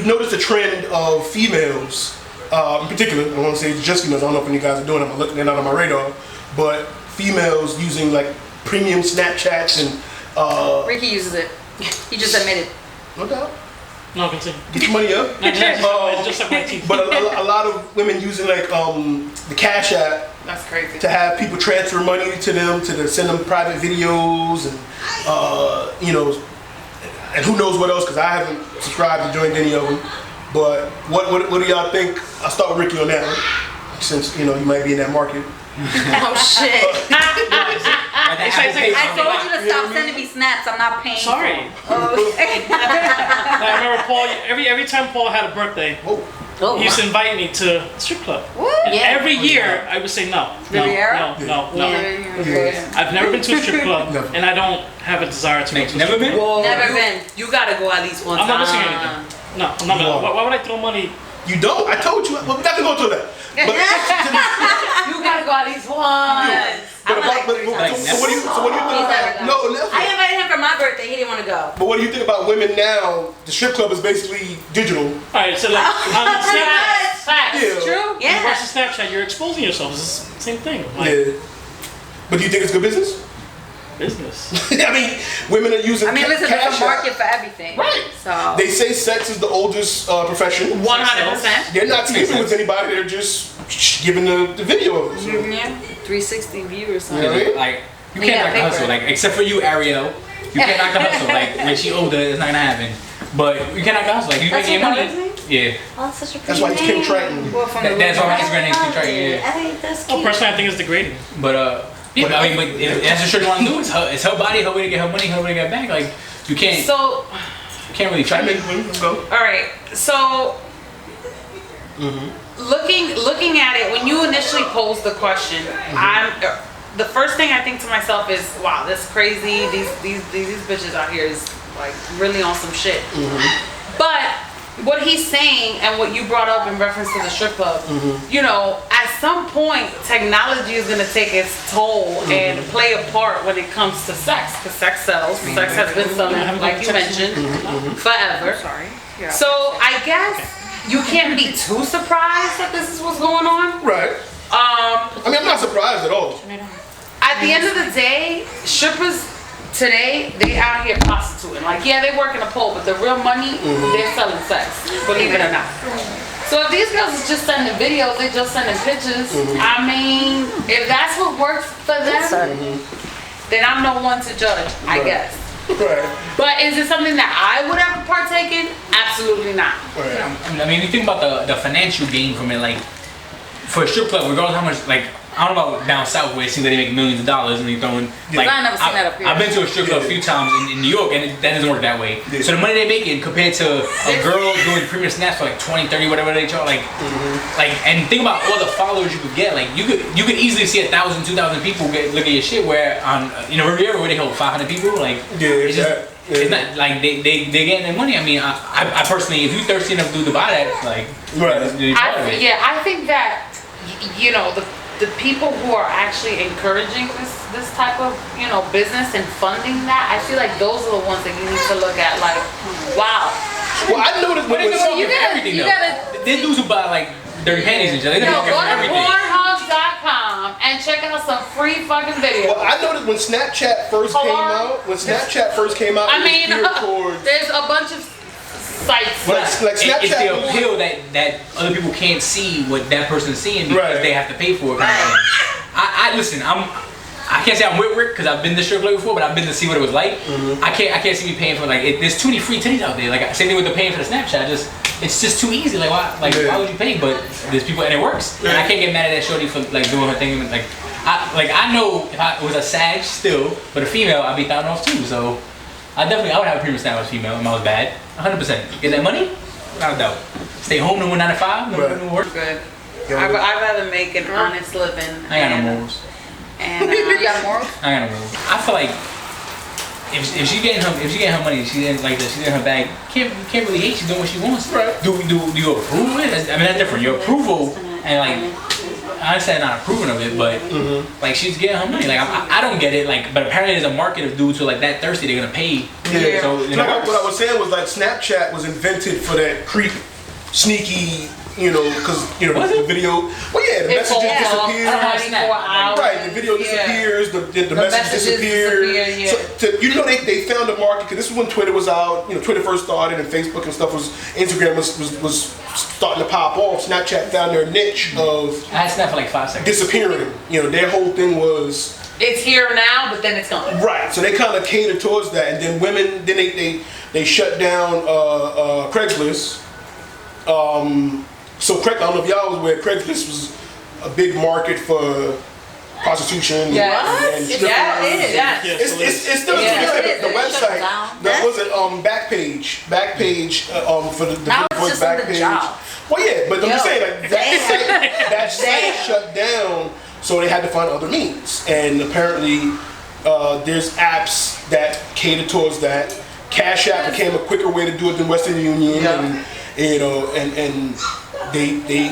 you've noticed a trend of females, in particular, I want to say just females, I don't know if any guys are doing it, they're not on my radar, but females using like premium Snapchats and... Ricky uses it. He just admitted. No doubt. No, continue. Get your money up. Just like my teeth. But a lot of women using like the Cash App. That's crazy. To have people transfer money to them, send them private videos and and who knows what else, because I haven't subscribed to join any of them. But what do y'all think? I'll start with Ricky on that one, since you might be in that market. Oh shit! I told you to stop sending me snaps. I'm not paying. Sorry. I remember Paul. Every time Paul had a birthday, he used to invite me to the strip club. What? And every year I would say no. No. I've never been to a strip club, and I don't have a desire to. Never been? Never been. You gotta go at least one time. I'm not missing anything. No, I'm not. Why would I throw money? You don't? I told you. Well, we got to go to that. You gotta go at least once. So what do you think? No, I invited him for my birthday. He didn't want to go. But what do you think about women now? The strip club is basically digital. All right, so like on Snapchat, Facts. True. Yeah. You watch the Snapchat, you're exposing yourself. It's the same thing. Yeah. But do you think it's good business? Business. I mean, women are using. Listen, there's a market for everything. Right. So they say sex is the oldest profession. 100%. They're not sleeping with anybody. They're just giving the video of it. So. Yeah. 360 view or something. Like you can't knock the hustle. Like except for you, Ariel. You can't knock the hustle. Like when she older, it's not gonna happen. But you can't knock the hustle. Like you make your money. Yeah. Oh, that's such a that's why it's Kim Triton. That's why my Instagram name is Kim Triton. Yeah. That's cute. Personally, I think it's degrading. But yeah, I mean, but that's the shit you want to do. It's her body, her way to get her money, her way to get back. Like you can't. So you can't really try to. Let's go. all right. So looking at it, when you initially posed the question, the first thing I think to myself is, wow, that's crazy. These bitches out here is like really on some shit. But what he's saying and what you brought up in reference to the strip club, at some point technology is going to take its toll and play a part when it comes to sex, because sex sells. Sex has been selling, like you mentioned, forever. Sorry. So I guess you can't be too surprised that this is what's going on. Right. I'm not surprised at all. At the end of the day, strippers today, they out here prostituting. Like, yeah, they work in a pole, but the real money, they're selling sex, believe it or not. So if these girls is just sending videos, they just sending pictures, I mean, if that's what works for them, then I'm no one to judge, I guess. Right. But is it something that I would ever partake in? Absolutely not. Right. I mean, you think about the financial gain from it, like for a strip club, regardless how much, like I don't know about down south where it seems like they make millions of dollars and they're throwing. Like, I've never seen that up here. I've been to a strip club a few times in New York and that doesn't work that way. Yeah. So the money they making compared to a girl doing premium snaps for like 20, 30, whatever they charge, like, and think about all the followers you could get. Like you could easily see 1,000, 2,000 people look at your shit. Where on Riviera where they hold 500 people, like it's just. It's not like they getting their money. I mean, I personally, if you thirsty enough to buy that, like, I think that the people who are actually encouraging this type of business and funding that, I feel like those are the ones that you need to look at. Like, wow. Well, I noticed when everything though. There's dudes who buy like dirty panties and shit. They go to Pornhub.com and check out some free fucking videos. Well, I noticed when Snapchat first came out, I mean, there's a bunch of sites. Like Snapchat. It's the appeal that other people can't see what that person's seeing because they have to pay for it. I listen. I can't say I'm with Rick because I've been to strip club before, but I've been to see what it was like. I can't see me paying for there's too many free titties out there. Like same thing with the paying for the Snapchat. It's just too easy. Like why? Why would you pay? But there's people and it works. And I can't get mad at that shorty for like doing her thing. I know if I was a sag still, but a female I'd be thrown off too. So I would have a premium snap as a female if I was bad. 100%. Get that money? Without a doubt. Stay home no 9 to 5. No work. Good. I'd rather make an honest living. I ain't got no morals. And you got morals? I ain't got no morals. I feel like if she getting her money, she didn't like that. She's in her bag. Can't really hate. She's doing what she wants. Right. Do you approve it? I mean that's different. Your approval and like I understand not approving of it, but like she's getting her money. Like I don't get it. Like, but apparently there's a market of dudes who are like that thirsty. They're gonna pay. Yeah. So Like what I was saying was like Snapchat was invented for that creep, sneaky. Because the video. Well, yeah, the messages disappear. Right, the video disappears. The message disappears. So they found a market because this was when Twitter was out. Twitter first started, and Facebook and stuff Instagram was starting to pop off. Snapchat found their niche of. I had Snap for like 5 seconds. Disappearing. Their whole thing was. It's here now, but then it's gone. Right, so they kind of cater towards that, and then women. Then they shut down Craigslist. So I don't know if y'all was aware, Craigslist was a big market for prostitution. And strippers. It's still the website. That was it. Backpage for the now it's just on the job. Well, yeah, but I'm just saying like that site shut down, so they had to find other means. And apparently, there's apps that cater towards that. Cash App became a quicker way to do it than Western Union, and they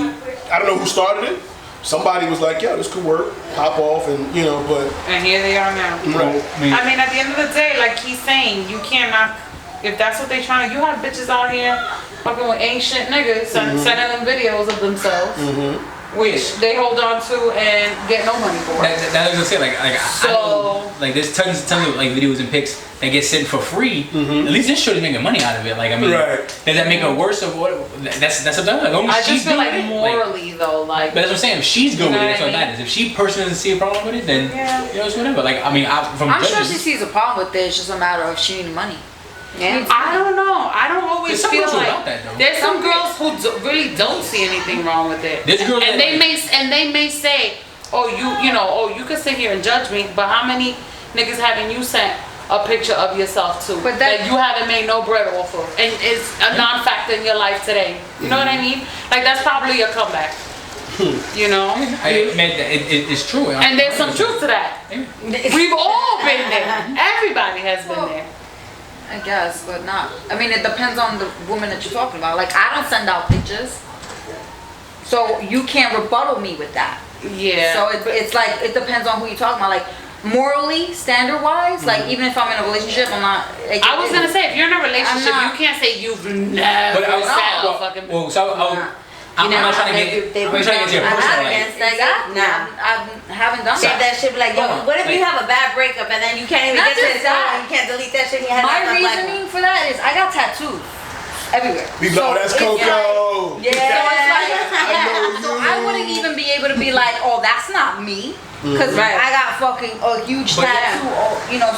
I don't know who started it. Somebody was like, "Yeah, this could work." Pop off, and but and here they are now. Right. I mean, at the end of the day, like he's saying, you can't knock if that's what they trying to. You have bitches out here fucking with ancient niggas sending them videos of themselves, which they hold on to and get no money for. That was gonna say I know, like there's tons of like videos and pics that get sent for free. At least this shit is making money out of it. Like I mean, does that make it worse of what? That's a done. Like, I just feel like morally though, like. But that's what I'm saying. If she's good with it, that's what matters. If she personally doesn't see a problem with it, then it's whatever. Like I mean, I'm sure she sees a problem with it. It's just a matter of she needing money. Yeah. I don't know. I don't always feel like that, there's some girls who really don't see anything wrong with it. And they may say, "Oh, you can sit here and judge me," but how many niggas haven't you sent a picture of yourself to that you haven't made no bread off of, and it's a non-factor in your life today? You know what I mean? Like that's probably a comeback. It's true. And there's some truth to that. We've all been there. Everybody has been there. I guess, but not. I mean, it depends on the woman that you're talking about. Like, I don't send out pictures, so you can't rebuttal me with that. Yeah. So it's like it depends on who you're talking about. Like, morally, standard-wise, like even if I'm in a relationship, I'm not. Like, I was gonna say, if you're in a relationship, you can't say you've never sent a fucking. I'm not trying to get to your personal life. I haven't done that. That shit be like, yo, what if you have a bad breakup and then you can't even get to his phone and you can't delete that shit? My reasoning for that is I got tattoos everywhere. That's COCO. Yeah. So I wouldn't even be able to be like, oh, that's not me. Because I got fucking a huge tattoo,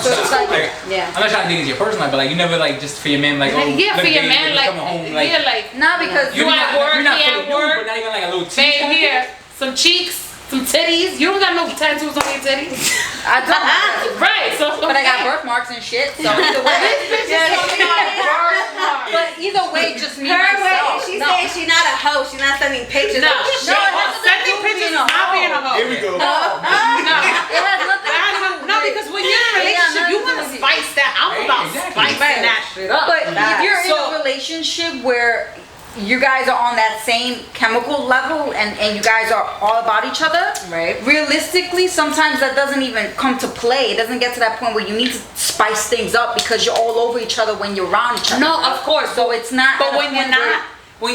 so it's like, I'm not trying to think it's your personal life, but like you never like just for your man like, oh, for your man like, home, not because you at work, he at work, but not even like a little babe, here, some cheeks, some titties. You don't got no tattoos on your titties. I don't. Right, so but I got birthmarks and shit. So either way, but either way, just me myself. She's saying she's not a hoe. She's not sending pictures. Sending pictures is not being a hoe. Here we go. No, it has nothing to do. No, because when you're in a relationship, you want to spice that. I'm about spicing that shit up. But if you're in a relationship where you guys are on that same chemical level and you guys are all about each other, right? Realistically, sometimes that doesn't even come to play. It doesn't get to that point where you need to spice things up because you're all over each other when you're around each other. No, of course. So it's not. But when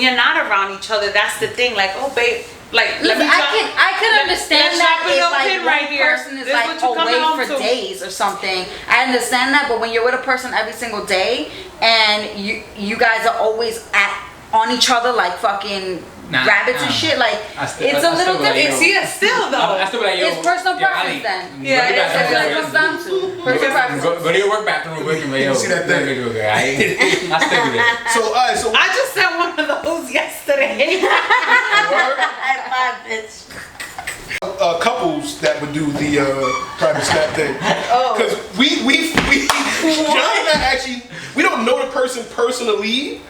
you're not around each other, that's the thing. Like, oh, babe. Like, I can understand that if like one person is like away for days or something. I understand that, but when you're with a person every single day and you guys are always on each other like fucking rabbits and shit, like it's a little different. Still though. It's personal preference then. Yeah, that's what it comes down to. Personal preference. Go to your work bathroom real quick and yo, see that thing? I stick with it. So alright, so I just sent one of those yesterday. Couples that would do the private snap thing. Because we John and I actually, we don't know the person personally,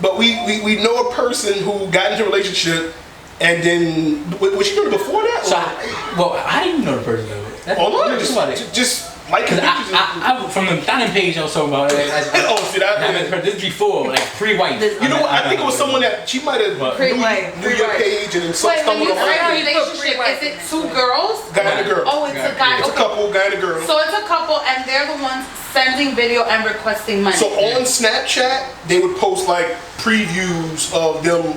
but we know a person who got into a relationship and then was she doing it before that? So, well, how do you know the person though? Online, just Liking pictures. I from the dining page I was talking about. See that? This before, like pre-white. You know what? I think it was someone that she might have knew your page and then stumbled when you on say my relationship, is it two girls? Guy and a girl. Oh, it's a guy. It's a couple, guy and a girl. So it's a couple, and they're the ones sending video and requesting money. So on Snapchat, they would post like previews of them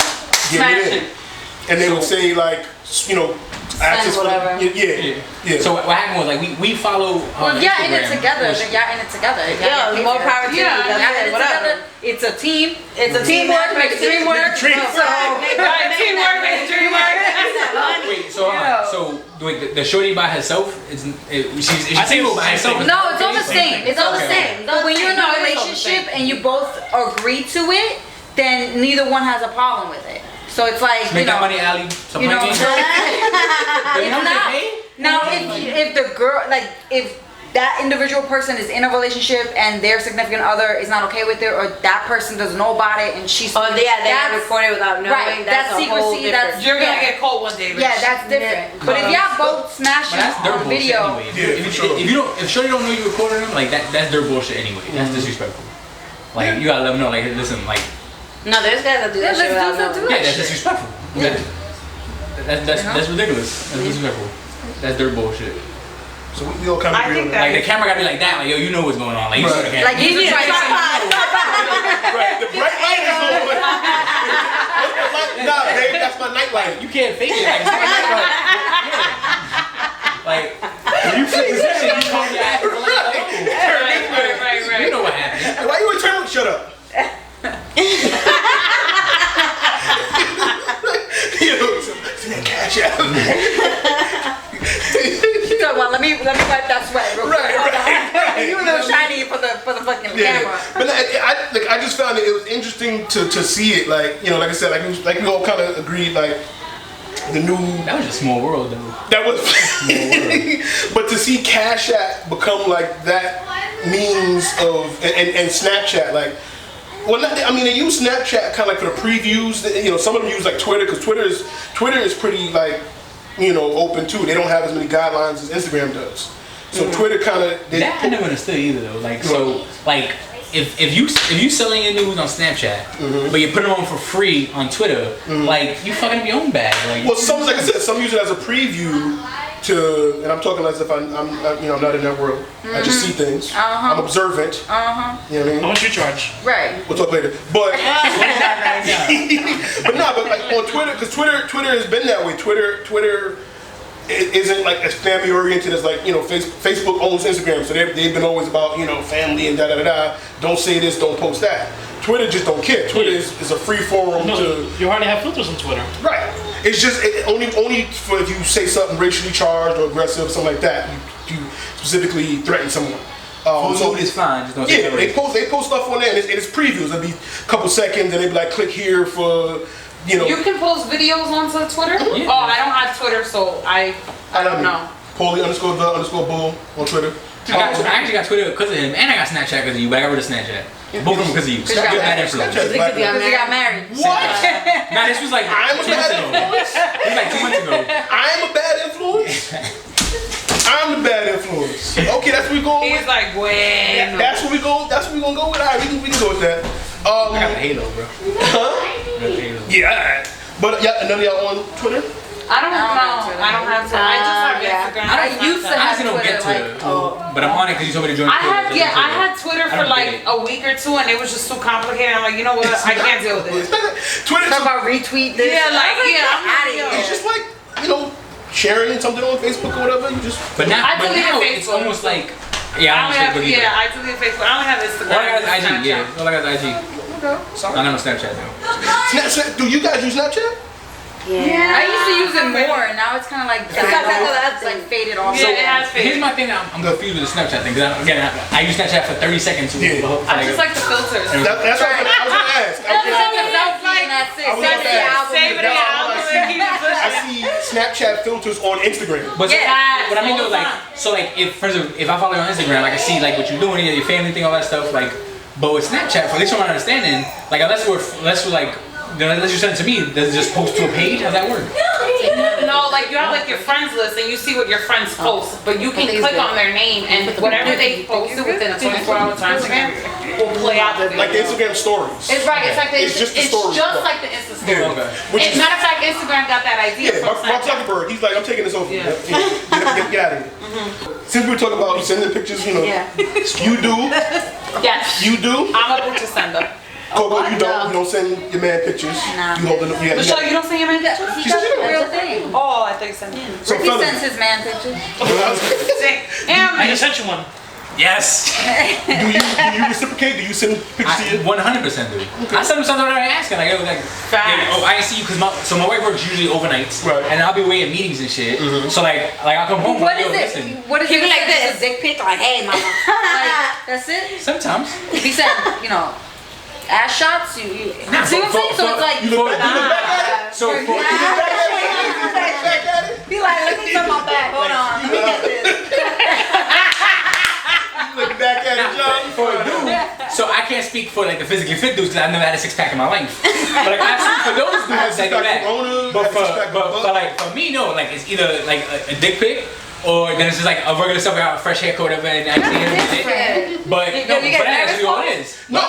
getting it in, and they would say like, you know, access whatever. Yeah. So what happened was like we follow. Well, y'all in it together. Y'all in it together. Yeah, more power to you. Y'all in it Whatever. together. It's a team. It's a teamwork. Makes a dream work. Teamwork makes the dream work. Wait, so the shorty by herself is she's single by herself? No, it's all the same. It's all the Okay. same. But when you're in a relationship and you both agree to it, then neither one has a problem with it. So it's like, Make that money, Ali. you know, It's now if the girl, like if that individual person is in a relationship and their significant other is not okay with it, or that person doesn't know about it and she's They got recorded without knowing. right, that's secrecy. That's You're gonna get caught one day. yeah, that's different. But if y'all both smashing on video, If shorty don't know you recording them, like that's their bullshit anyway. That's disrespectful. Like you gotta let them know, like listen, like. No, there's guys that do that shit without knowing. Yeah, that's disrespectful. Yeah. That's ridiculous. That's disrespectful. That's their bullshit. So we all kind of agree on that. Like the camera gotta be like that, like yo, you know what's going on. Like you saw the camera. like you just try to Right, the bright light is on. Nah, babe, that's my night light. You can't fake it. Like, it's my night light. Like when you flip this shit, you call your ass. Right. You know what happened. Hey, why you in turn? Shut up. See that cash out. So, well, let me wipe that sweat real quick. Right. You a little shiny for the fucking camera. But I just found it was interesting to see it. Like, you know, like I said, like we all kind of agreed, like the new. That was a small world, though. That was. But to see Cash App become like that means of and Snapchat, like. Well, they use Snapchat kind of like for the previews. You know, some of them use like Twitter because Twitter is pretty like, you know, open too. They don't have as many guidelines as Instagram does. So Twitter kind of. That I never understood either though. Like so, like if you selling your news on Snapchat, but you put them on for free on Twitter, like you fucking up your own bag. Like, well, some like I said, some use it as a preview. And I'm talking as if I'm you know, not in that world. I just see things. I'm observant. You know what I mean? How much you charge? Right. We'll talk later. But but like on Twitter, because Twitter has been that way. Twitter isn't like as family oriented as like, you know, Facebook owns Instagram, so they've been always about, you know, family and da. Don't say this, don't post that. Twitter just don't care. Twitter is a free forum to. You hardly have filters on Twitter. Right. It's just only for if you say something racially charged or aggressive, something like that. You specifically threaten someone. so it's fine. Just don't say they post stuff on there, and it's previews. It'll be a couple seconds, and they be like, click here for, you know. You can post videos onto Twitter. Yeah. Oh, I don't have Twitter, so I don't know. Paulie_the_bull on Twitter. I actually got Twitter because of him, and I got Snapchat because of you, but I got rid of Snapchat. Both of them because of you. You're bad influence. Because you got married. What? Nah, this was like I'm a 2 months bad ago. influence. This was like 2 months ago. I'm a bad influence. I'm the bad influence. Okay, that's what we going He's with. like, wait. That's what we go. That's what we gonna go with. Alright, we can go with that. I got the Halo, bro. Huh? I got the Halo. Yeah. Alright. But yeah, none of y'all on Twitter? I don't know. I don't have Twitter. I just have Instagram. I used to I have honestly don't get Twitter, Twitter, but I'm on it because you told me to join Twitter. I had Twitter for like a week or two, and it was just too complicated. I'm like, you know what? I can't deal with this. Twitter's Talk about retweet this. Yeah, like, I'm out of here. it's just like, you know, sharing something on Facebook or whatever. You just. But now, I deleted it's Facebook. almost like I deleted Facebook. I only have Instagram. All I got is IG. Snapchat. Yeah, all I got is IG. Sorry. I got no Snapchat though. Snapchat. Do you guys use Snapchat? Yeah. I used to use it more, and now it's kind of like it's like faded off. Yeah, it has Here's faded. my thing. I'm confused with the Snapchat thing because I use Snapchat for 30 seconds. Yeah. I just like the filters. That's what I was gonna ask. I see Snapchat filters on Instagram. But Yeah. what I mean though, like, so like if for instance, if I follow you on Instagram, like I see like what you're doing, your family thing, all that stuff, like. But with Snapchat, for at least from my understanding, like unless we're like. Unless you send it to me, does it just post to a page? How's that work? No, like you have like your friends list and you see what your friends post, but you can click on their name and whatever they posted within a 24-hour time span will play out the video. Like the Instagram stories. It's right. It's like It's just the stories. just like the Insta story. Okay. As a matter of fact, Instagram got that idea. Yeah, from Mark Snapchat. Zuckerberg, he's like, I'm taking this over. Yeah. Get out of here. Since we were talking about sending pictures, you know, you do. Yes. You do. I'm a picture sender. Coco, you don't. You don't send your man pictures. Nah. You holding up. Michelle, you don't send your man pictures? He does the real thing. Oh, I thought you sent him. So Ricky sends his man pictures. I just sent you one. Yes. do you reciprocate? Do you send pictures to you? 100% do. I send them something when I ask, like, Facts. oh, I see you because my wife works usually overnights, Right. and I'll be away at meetings and shit. So like I come home. What like, is yo, it? listen. What is Keep it? it like It's this. a dick pic. Like, hey, mama. Like, that's it. Sometimes. He said, you know, ass shots. You Nah, see what I'm saying? So it's like, You look back at it? So for Back at it? be like, let me turn my back. Hold on. Let me get this. Look back at it, John. for a dude, so I can't speak for like the physically fit dudes because I've never had a six pack in my life. But like I speak for those dudes that do that. But like for me, no, like it's either like a dick pic or then it's just like a regular stuff without a fresh haircut or whatever and actually But no, you but get that's actually nervous all it is. No.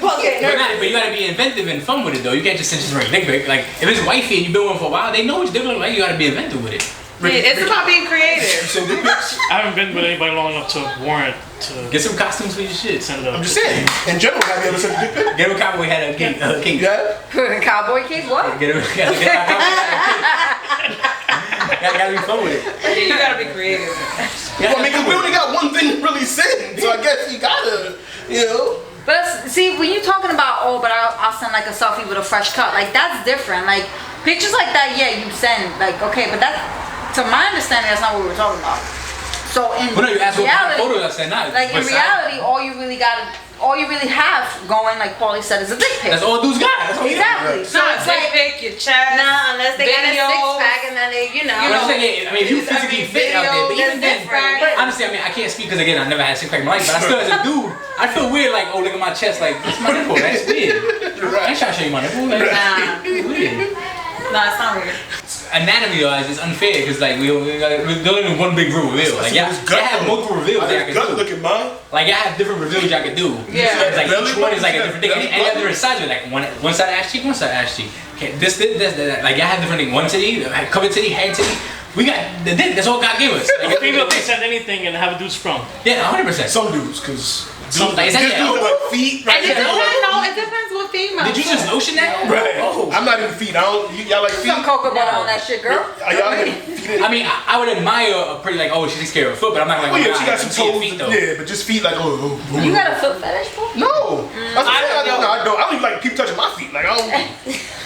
But you gotta be inventive and fun with it though. You can't just send just a regular dick pic. Like if it's wifey and you've been with her for a while, they know what your dick look like. You gotta be inventive with it. It's about being creative. Send dick pics? I haven't been with anybody long enough to warrant to Get some costumes for your shit. send it up. I'm just saying. In general, have you ever sent a dick pic? Get a cowboy had a cake. Yeah. Cowboy kids, what? Get a cowboy had a cake. Gotta be fun with it. Yeah, you gotta be creative. Well, I mean, 'cause we only got one thing to really send, so I guess you gotta, you know. But see, when you're talking about, oh, but I'll send like a selfie with a fresh cut, like that's different. Like pictures like that, yeah, you send, like, okay, but that's, to my understanding, that's not what we were talking about. So in Well, no, you asked what kind of reality, photos I sent out. like in reality, all you really have going, like Paulie said, is a dick pic. That's all dudes got. That's all you got. Exactly. So Nah, it's dick like, pic, your chest. Nah, unless they got a videos. six-pack and then they, you know. I'm just saying, I mean, if you physically fit out there, but even then, different. honestly, I mean, I can't speak because again, I never had a six pack in my life, but I still, as a dude, I feel weird. Like, oh, look at my chest, like that's my nipple. That's weird. I ain't trying to show you my nipple. Like, Nah. it's weird. No, it's not weird. Anatomy wise, it's unfair because like we're doing one big reveal. Like, y'all have multiple reveals that I Gut can do. looking, man. Like, y'all have different reveals y'all can do. Yeah. It's like Belly each one is like a button, different thing, belly and you have button. different sides. Like one side ass cheek, one side ass cheek. Okay, this, that. Like, y'all have different things. One titty, cover titty, head titty. We got the dick. That's all God gave us. A Like, female can send anything and have a dude sprung. yeah, 100%. Some dudes, because Some like, just dudes with like feet. And it Right. depends, no, it depends what female. Did you just lotion that? Right. Oh. I'm not into feet. I don't. Y'all like feet? some cocoa butter on that shit, girl. Are y'all into feet? I mean, I would admire a pretty like, oh, she takes care of her foot, but I'm not like, Oh yeah, God, she got I some see her toes. feet though. Yeah, but just feet like You got a foot fetish, Paul? No. That's what I'm saying. I don't. I don't even like people touching my feet. Like I don't.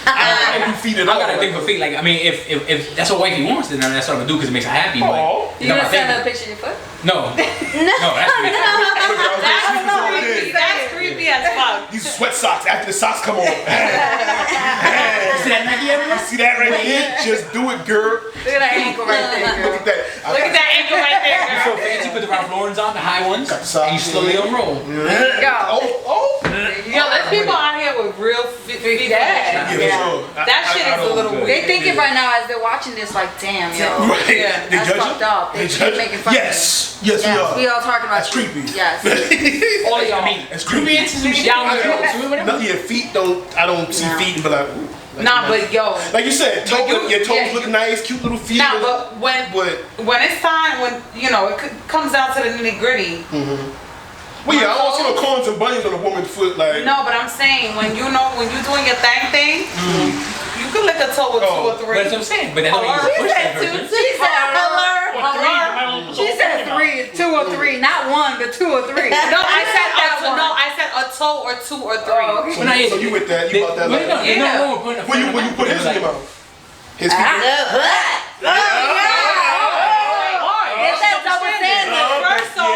I don't do feet at I all. gotta think for feet. Like, I mean, if that's what wifey wants, then that's what I'm gonna do because it makes her happy. Aw. But You gonna send her a picture of your foot? No, no, that's weird. That's creepy. That's creepy as fuck. These sweat socks after the socks come on. You see that Nike everywhere? See that right here? Just do it, girl. Look at that ankle right there, Look girl. at that. Look at that ankle right there, You girl. feel fancy, put the Ralph Laurens on, the high ones, Got the socks. and you slowly unroll. Go. Oh. Yo, there's people out here with real feet. Yeah, for sure. That shit is a little weird. They thinking right now as they're watching this, like, damn, yo. Right. Yeah, They that's judge fucked you? up. They judge making fun of Yes. Yes, Yes, we we are. all talking about That's you. creepy. Yes. All of y'all. I mean, It's creepy creepy. into some shit. Y'all I know. don't know, whatever. No, your feet don't. I don't see No. feet and be like, ooh. Like, Nah, but yo. like you said, But your toes yeah. look nice, cute little feet. Nah, but when it's time, when you know it comes down to the nitty gritty. Well, yeah, I don't see no corns and bunnies on a woman's foot. Like, No, but I'm saying when you're doing your thing, you can lick a toe with 2 or 3. But that's what I'm saying. But that's what you push that person. She said, She she said 3, 2 or 3, not 1, but 2 or 3. No, I said that one. I said a toe or 2 or 3. Oh, okay. When I- so you with that? You about that? Well, no, Like, there's Yeah. no wrong with putting a when friend you put his in like, your mouth, his feet. It's that double standard. First off,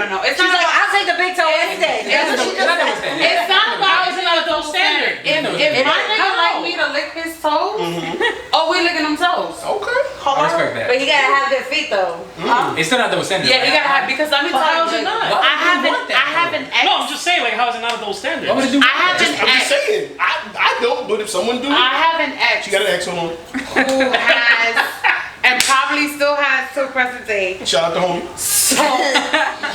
no. It's She's not like, about. I'll take the big toe any day. That's what she just said. It's not about double standard. If my nigga like me to lick his toes, oh, we licking them toes. Okay. I respect that. But you gotta have good feet though. It's still not double standard. Yeah, you gotta have because let me tell how is you, it not? I have an ex. No, I'm just saying, like, how is it not a double standard? What would it do? I have an I'm just ex. saying. I don't. don't, but if someone do it, I have an ex. she got an ex on. Who has and probably still has till present day. Shout out to homie. So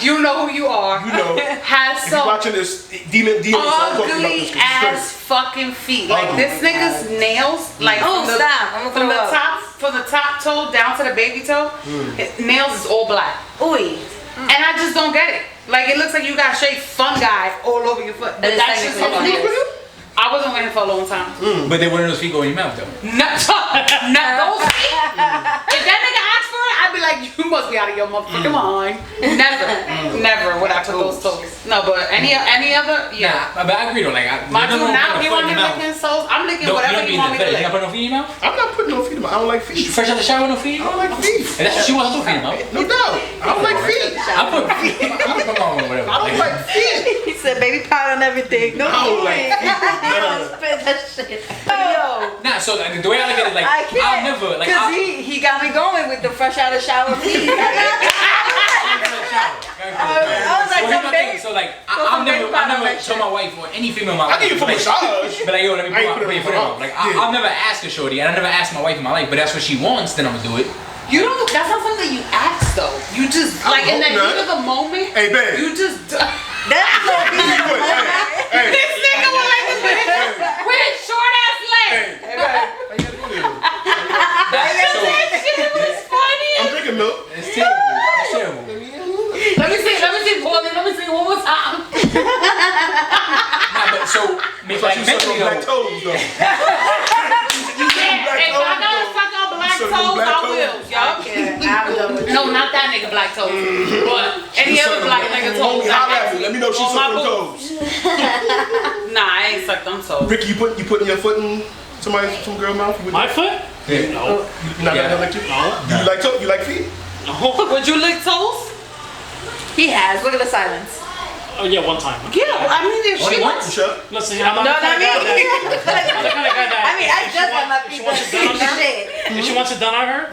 you know who you are. You know. Has If you some watching this, DM ugly ass fucking feet. Like this nigga's nails, like Oh, stop. I'm from gonna the throw up. from the top toe down to the baby toe, his nails is all black. Ooh. And I just don't get it. Like it looks like you got shaved fungi all over your foot. But It's that's just his technically nails. I wasn't with him for a long time. But they wouldn't those feet go in your mouth though. Not those feet. If that nigga asked for it, I'd be like, you must be out of your motherfucking mind. Never would I put those toes. No, but any other, yeah. Nah, but I agree though. Like, My dude now, he want me licking his toes. I'm licking whatever you want me to You lick. not put no feet in your mouth? I'm not putting no feet in my. I don't like feet. Fresh out the shower, no feet? I don't like feet. And that's what she wants, no feet in her mouth. No doubt. I don't like feet. I put on whatever. I don't like feet. He said baby powder on everything. No, I don't like feet. spit that shit. Yo. Nah, so like, the way I look at it, like, I can't. I'll never, like, Cause he got me going with the fresh out of shower feet. I was like, some baby. So like, I'll never tell my wife or any female in my life. I give you a massage. But like, yo, let me I ain't put put your it foot on. on. Like, Yeah. I'll never ask a shorty, and I never ask my wife in my life. But that's what she wants, then I'm gonna do it. You don't. That's not something that you ask though. You just like in the hope not. heat of the moment. Hey, babe. You just. That's so beautiful. Hey, This nigga was like this with short ass legs. hey, how you gotta go there? So, That shit was funny. I'm drinking milk. it's terrible. It's terrible. Let me see, Paulie. Let me see one more time. Nah, but so, But you suck mentally on black though. toes, though. Yeah, if I gotta suck on black suck on toes, black I toes? will. Yup. I'm done with No, not that nigga black toes, but any You other suck black on nigga Homie, toes. holla at me. Let me know she On sucked my them boots. toes. Nah, I ain't sucked them toes. Ricky, you putting your foot in some girl mouth? You My foot? Yeah. No. not Yeah. like you? Do you like toe? You like feet? Would you lick toes? He has. Look at the silence. Oh yeah, one time. Yeah, I mean if she What? wants. Shut. Listen, I'm not No, the kind not of guy me. that. I'm the kind of guy that. I mean, I if just got my she feet wants it done on her, shit. if she wants it done on her,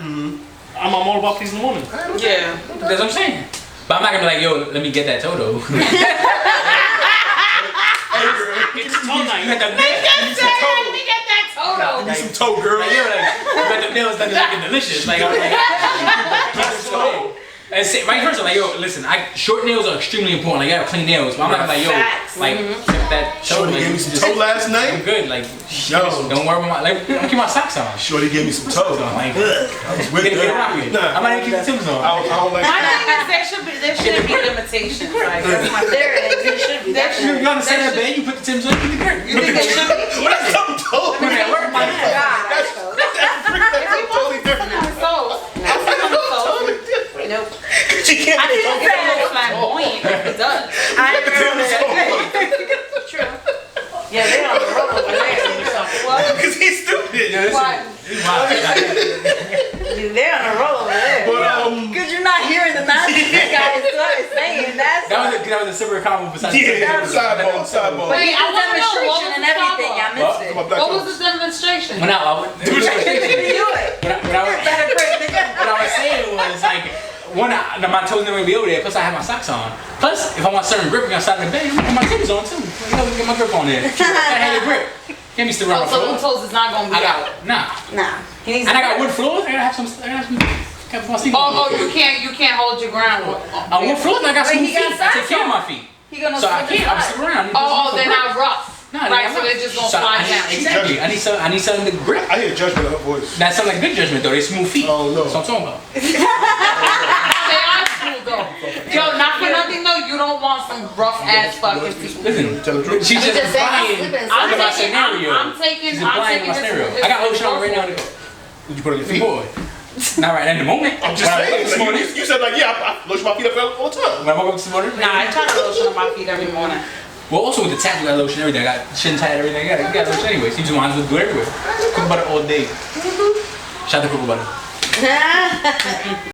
I'm all about pleasing the woman. Yeah. That's what I'm saying. But I'm not gonna be like, yo, let me get that toe though. It's toe night. You got the Let me get that toe. Give me some toe, girl. Like, yo, like, you got the nails done looking delicious. Like, I'm like, and say, vice versa, like, yo, listen, short nails are extremely important. Like, you gotta clean nails. But I'm not gonna like, yo, Facts. like, tip that toe. Shorty Like, gave me some just- toe last I'm night. good. Like, Yo. don't worry about my, like, I'm keep my socks on. Shorty gave me some toe. Like, I was with get it her. rocking. Nah, I might even keep the Timbs on. I don't like My that. thing is there should be limitations. Like that's my There should be. You understand that, babe? You put the Timbs on, you get the dirt. You think it should be? What is some toe? Put it at work, man. That's totally different. Toes. I'm sucking the toes. Nope. She can't I be think it's a little flamboyant. It does. I True. Yeah, they on the roll over there. because he's stupid. Yeah, Why? They're on the roll over there. But Cause you're not hearing the nonsense this guy is saying. That's that was a separate comment besides yeah, sidebar. Wait, I want to know what demonstration was and the everything. I missed it. What was the demonstration? When I went, Do it. Better break, nigga. what I was saying was like, one, my toes never gonna be over there. Plus, I have my socks on. Plus, if I want certain grip, I'm outside the bed. I'm gonna put my Timbs on too. You know, get my grip on there. I had a grip. Can't be still around the So them floor. toes is not gonna be I out. got nah. Nah. He needs And I got wood floors. I gotta have some. Couple more sneakers. Oh, you can't hold your ground. On wood floors, I got Wait, smooth he got feet. I take socks care of on. my feet. He gonna So I slip can't. I'm inside. still around. Oh, they're not rough. No, Right, so they're just gonna slide down. Exactly. I need something to grip. I hear judgment in her voice. That sounds like good judgment though. They smooth feet. Oh, no. That's what I'm talking about. They are smooth though. Yo, not for nothing though, you don't want some rough ass fucking feet. Listen, Tell the truth. she's just just saying, implying slip inside. I'm look at my taking, scenario. I'm taking She's implying my this- scenario. this- I got lotion on right now to go. Did you put on your feet? Boy. Not right in the moment. I'm just When I woke up saying. this Like, morning. you said like, yeah, I lotion my feet up all the time. When I woke up this morning. Nah, I try to lotion on my feet every morning. Well, also with the tat, you got lotion everything. I got shin tight, everything. You got lotion anyway. So you just want to look good everywhere. Cook butter all day. Shout out to cook butter.